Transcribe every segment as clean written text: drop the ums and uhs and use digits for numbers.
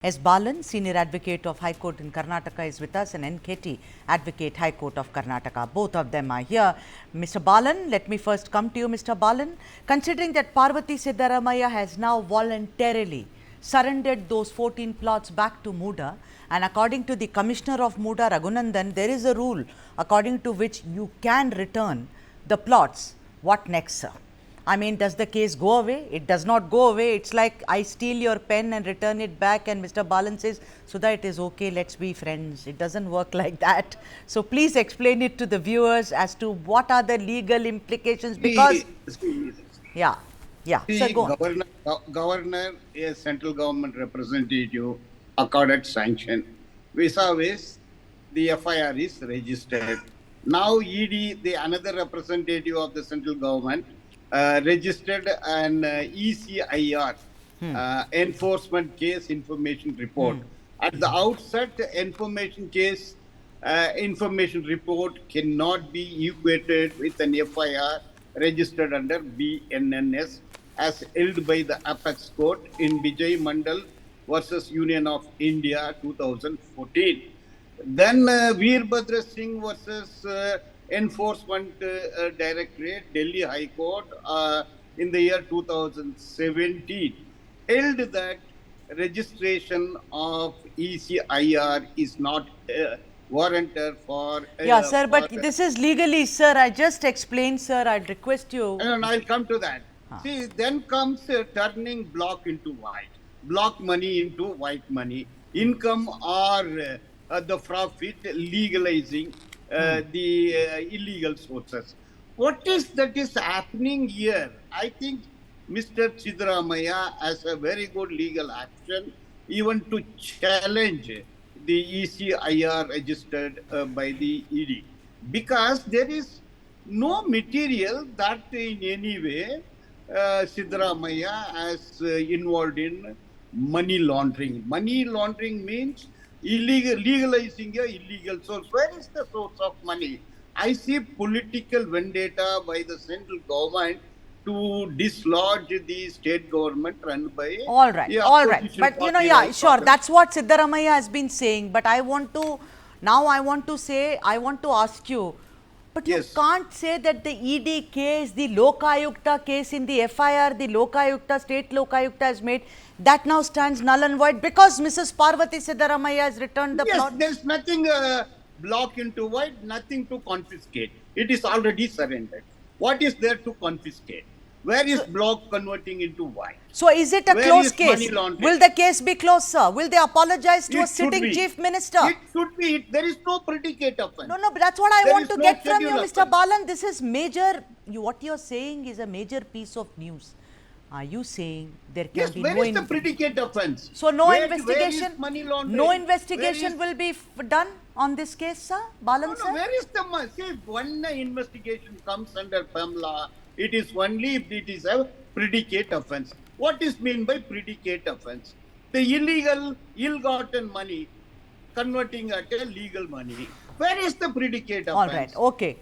S. Balan, Senior Advocate of High Court in Karnataka, is with us, and N. Ketty, Advocate, High Court of Karnataka. Both of them are here. Mr. Balan, let me first come to you, Mr. Balan. Considering that Parvathi Siddaramiah has now voluntarily surrendered those 14 plots back to MUDA, and according to the Commissioner of MUDA, Raghunandan, there is a rule according to which you can return the plots. What next, sir? I mean, does the case go away? It does not go away. It's like I steal your pen and return it back, and Mr. Balan says, Sudha, it is okay, let's be friends. It doesn't work like that. So please explain it to the viewers as to what are the legal implications, because yeah. So go on. Governor, a central government representative, accorded sanction. Vis-a-vis, the FIR is registered. Now ED, the another representative of the central government, registered an ECIR, enforcement case information report. At the outset, information case information report cannot be equated with an FIR registered under BNNS as held by the Apex Court in Vijay Mandal versus Union of India 2014. Then Veerbhadra Singh versus Enforcement Directorate, Delhi High Court in the year 2017 held that registration of ECIR is not warranted for... yeah, sir, but this is legally, sir. I just explained, sir. I'd request you... And I'll come to that. See, then comes turning block into white, block money into white money, income or the profit, legalizing the illegal sources. What is that is happening here? I think Mr. Siddaramaiah has a very good legal action even to challenge the ECIR registered by the ED, because there is no material that in any way Siddaramaiah has involved in money laundering. Money laundering means legalizing a illegal source. Where is the source of money? I see political vendetta by the central government to dislodge the state government run by... All right. But you know, yeah, sure. That's what Siddaramaiah has been saying. But I want to ask you, but you can't say that the ED case, the Lokayukta case in the FIR, the Lokayukta, state Lokayukta has made, that now stands null and void because Mrs. Parvathi Siddaramiah has returned the plot. Yes, there's nothing block into void, nothing to confiscate. It is already surrendered. What is there to confiscate? Where is block converting into white? So is it a closed case? Will the case be closed, sir? Will they apologize to a sitting chief minister? It should be. There is no predicate offense. No, but that's what I want to get from you, Mr. Balan. This is major. What you're saying is a major piece of news. Are you saying there can be no... Yes, where is the predicate offense? So no investigation? No investigation will be done on this case, sir? Balan, sir? Where is the... See, when the investigation comes under PEM law, it is only if it is a predicate offense. What is meant by predicate offense? The illegal, ill-gotten money converting at a legal money. Where is the predicate offense? All right,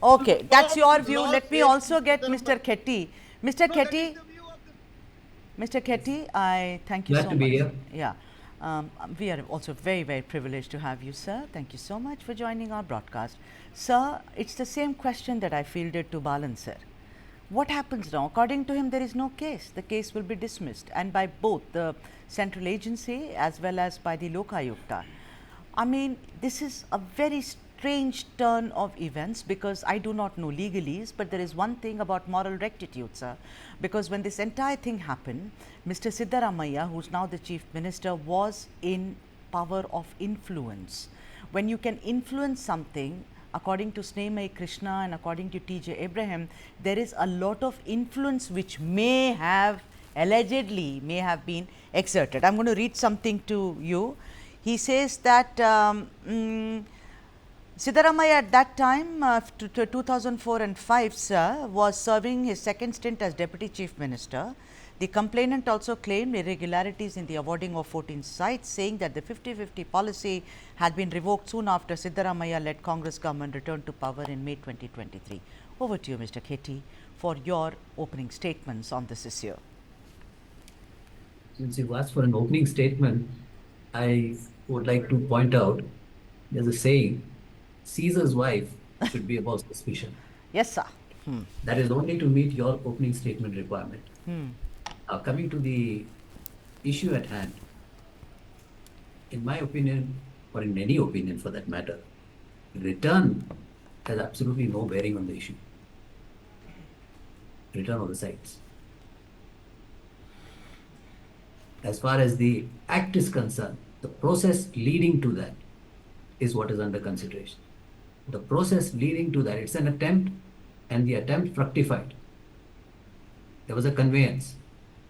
okay. That's your view. Let me also get Mr. Ketty. Mr. Ketty, I thank you so much. Glad to be here. Yeah. We are also very, very privileged to have you, sir. Thank you so much for joining our broadcast. Sir, it's the same question that I fielded to Balan, sir. What happens now? According to him, there is no case. The case will be dismissed, and by both the central agency as well as by the Lokayukta. I mean, this is a very strange turn of events, because I do not know legalese, but there is one thing about moral rectitude, sir. Because when this entire thing happened, Mr. Siddaramaiah, who's now the chief minister, was in power of influence. When you can influence something, according to Snehamai Krishna and according to T.J. Abraham, there is a lot of influence which may have, allegedly, may have been exerted. I'm going to read something to you. He says that Siddaramaiah at that time, 2004 and 5, sir, was serving his second stint as Deputy Chief Minister. The complainant also claimed irregularities in the awarding of 14 sites, saying that the 50-50 policy had been revoked soon after Siddaramaiah-led Congress government returned to power in May 2023. Over to you, Mr. Ketty, for your opening statements on this issue. Since you asked for an opening statement, I would like to point out there's a saying, Caesar's wife should be above suspicion. Yes, sir. That is only to meet your opening statement requirement. Now, coming to the issue at hand, in my opinion, or in any opinion for that matter, return has absolutely no bearing on the issue. Return of the sites. As far as the act is concerned, the process leading to that is what is under consideration. The process leading to that, it's an attempt, and the attempt fructified. There was a conveyance.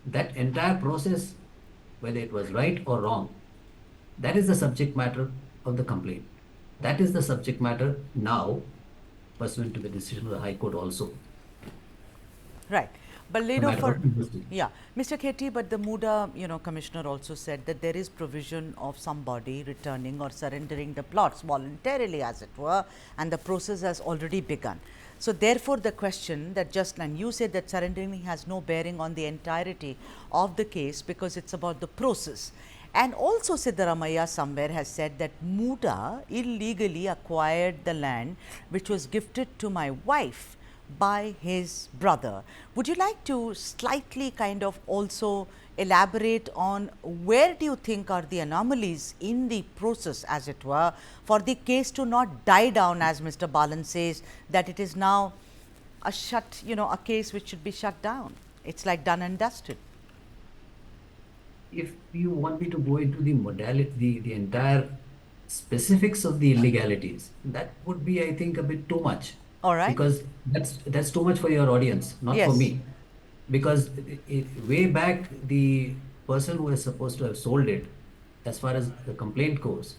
That entire process, whether it was right or wrong, that is the subject matter of the complaint. That is the subject matter now, pursuant to the decision of the High Court also. Right. But A later matter for of investigation. yeah, Mr. KT, but the MUDA, Commissioner also said that there is provision of somebody returning or surrendering the plots voluntarily, as it were, and the process has already begun. So therefore, the question that just, and you said that surrendering has no bearing on the entirety of the case because it's about the process. And also Siddaramaiah somewhere has said that MUDA illegally acquired the land which was gifted to my wife by his brother. Would you like to slightly kind of also elaborate on where do you think are the anomalies in the process, as it were, for the case to not die down, as Mr. Balan says, that it is now a a case which should be shut down. It's like done and dusted. If you want me to go into the modality, the entire specifics of the illegalities, that would be, I think, a bit too much. All right. Because that's too much for your audience, not Yes. for me. Because way back, the person who is supposed to have sold it, as far as the complaint goes,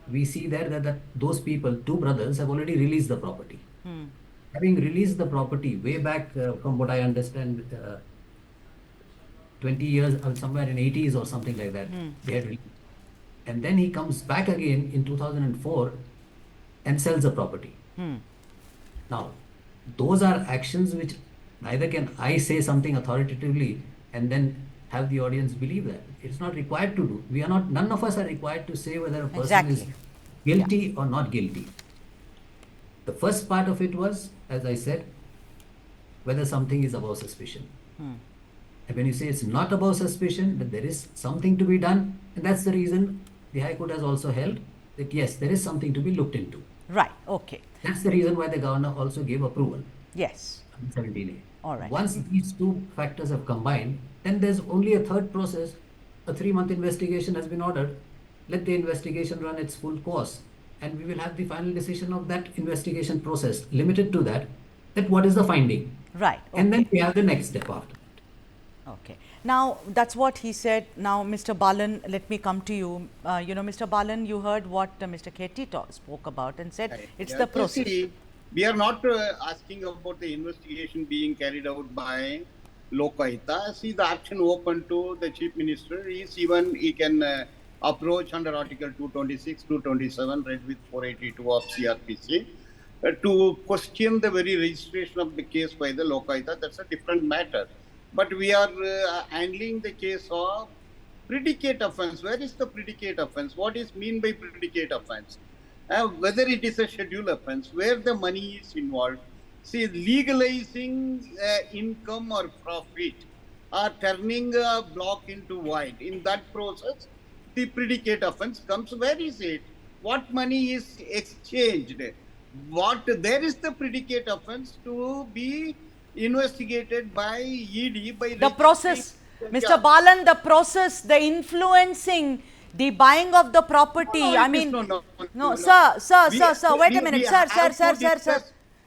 we see there that those people, two brothers, have already released the property. Having released the property way back, from what I understand, 20 years, somewhere in 80s or something like that, they had released. And then he comes back again in 2004 and sells the property. Now, those are actions which neither can I say something authoritatively and then have the audience believe that. It's not required to do. We are not, none of us are required to say whether a person is Exactly. guilty or not guilty. The first part of it was, as I said, whether something is above suspicion. And when you say it's not above suspicion, that there is something to be done, and that's the reason the High Court has also held that yes, there is something to be looked into. Right. Okay. That's the reason why the governor also gave approval. Yes. 17A. All right. Once these two factors have combined, then there's only a third process. A 3-month investigation has been ordered. Let the investigation run its full course, and we will have the final decision of that investigation process. Limited to that what is the finding, Right. Okay. and then we have the next step after. Okay. Now, that's what he said. Now, Mr. Balan, let me come to you. Mr. Balan, you heard what Mr. Keti spoke about and said it's the process. See, we are not asking about the investigation being carried out by Lokayukta. See, the action open to the Chief Minister is even he can approach under Article 226, 227, read with 482 of CRPC, to question the very registration of the case by the Lokayukta. That's a different matter. But we are handling the case of predicate offence. Where is the predicate offence? What is mean by predicate offence? Whether it is a scheduled offence, where the money is involved. See, legalizing income or profit or turning a block into void. In that process, the predicate offence comes. Where is it? What money is exchanged? There is the predicate offence to be investigated by ED by The process, Mr. Balan, the process, the influencing, the buying of the property. Sir, wait a minute,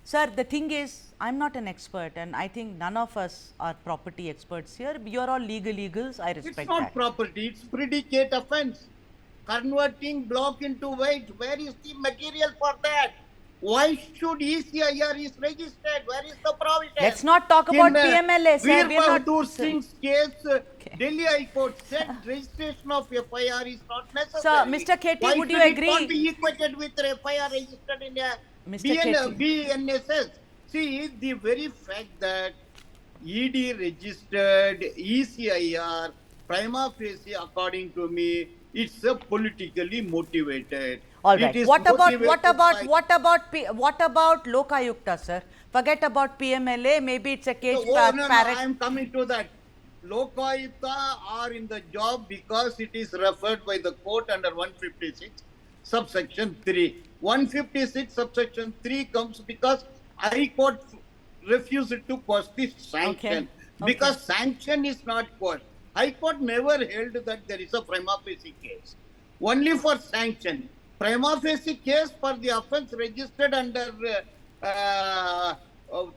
sir. The thing is, I'm not an expert, and I think none of us are property experts here. You're all legals. I respect that. It's not property; it's predicate offence. Converting block into void. Where is the material for that? Why should ECIR is registered? Where is the provision? Let's not talk about PMLA, sir. We are not Singh's case. Delhi High Court said registration of FIR is not necessary. Sir, Mr. Keti, would you agree? Why should it not be equated with FIR registered in a BNSS? See, the very fact that ED registered ECIR prima facie, according to me, it's a politically motivated. All It right. is What about motivated by- what about Lokayukta, sir? Forget about PMLA. Maybe it's a cage No, parrot. I am coming to that. Lokayukta are in the job because it is referred by the court under 156 subsection 3. 156 subsection 3 comes because High Court refused to quash the sanction. Okay. Because sanction is not quashed. High Court never held that there is a prima facie case. Only for sanction. Prima facie case for the offence registered under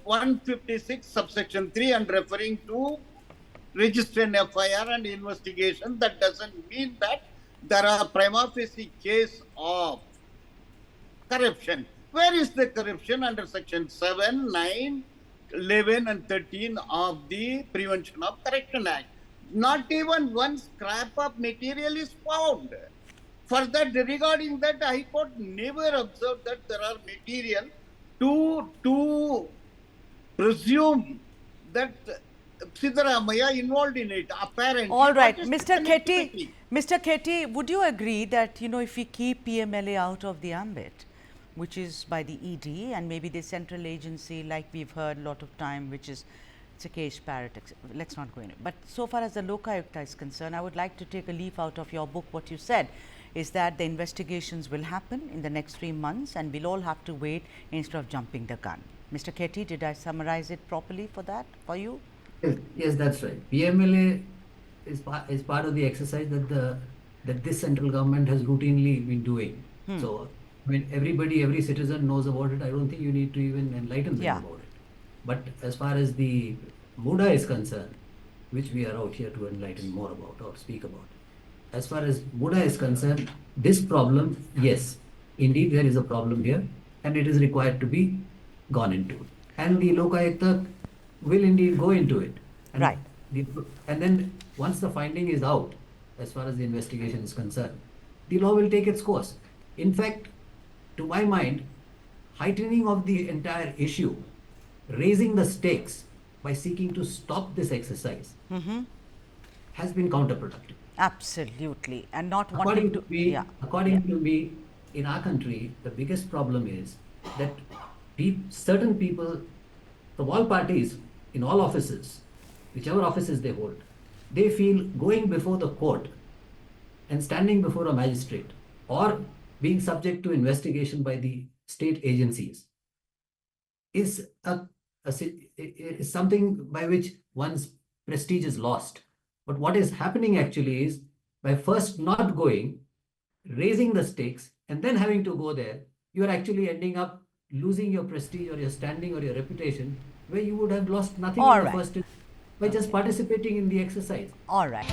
156 subsection 3 and referring to registered FIR and investigation. That doesn't mean that there are prima facie case of corruption. Where is the corruption under section 7, 9, 11 and 13 of the Prevention of Corruption Act? Not even one scrap of material is found. For that, regarding that, High Court never observed that there are material to presume that Siddaramaiah involved in it. Apparently, All right, what is Mr. the Khetty, connectivity? Mr. Khetty, would you agree that, you know, if we keep PMLA out of the ambit, which is by the ED and maybe the central agency, like we've heard a lot of time, which is it's a cage parrot, let's not go in it. But so far as the Lokayukta is concerned, I would like to take a leaf out of your book. What you said is that the investigations will happen in the next 3 months and we'll all have to wait instead of jumping the gun. Mr. Khetty, did I summarize it properly for you? Yes, that's right. PMLA is part of the exercise that this central government has routinely been doing. So when every citizen knows about it, I don't think you need to even enlighten them about it. But as far as the MUDA is concerned, which we are out here to enlighten more about or speak about, as far as MUDA is concerned, this problem, yes, indeed there is a problem here and it is required to be gone into. And the Lokayukta will indeed go into it. And Right. And then once the finding is out, as far as the investigation is concerned, the law will take its course. In fact, to my mind, heightening of the entire issue, raising the stakes by seeking to stop this exercise has been counterproductive. Absolutely. And not According wanting to me, to me, in our country, the biggest problem is that certain people from all parties, in all offices, whichever offices they hold, they feel going before the court and standing before a magistrate or being subject to investigation by the state agencies is is something by which one's prestige is lost. But what is happening actually is by first not going, raising the stakes, and then having to go there, you are actually ending up losing your prestige or your standing or your reputation, where you would have lost nothing in the first by just participating in the exercise. All right.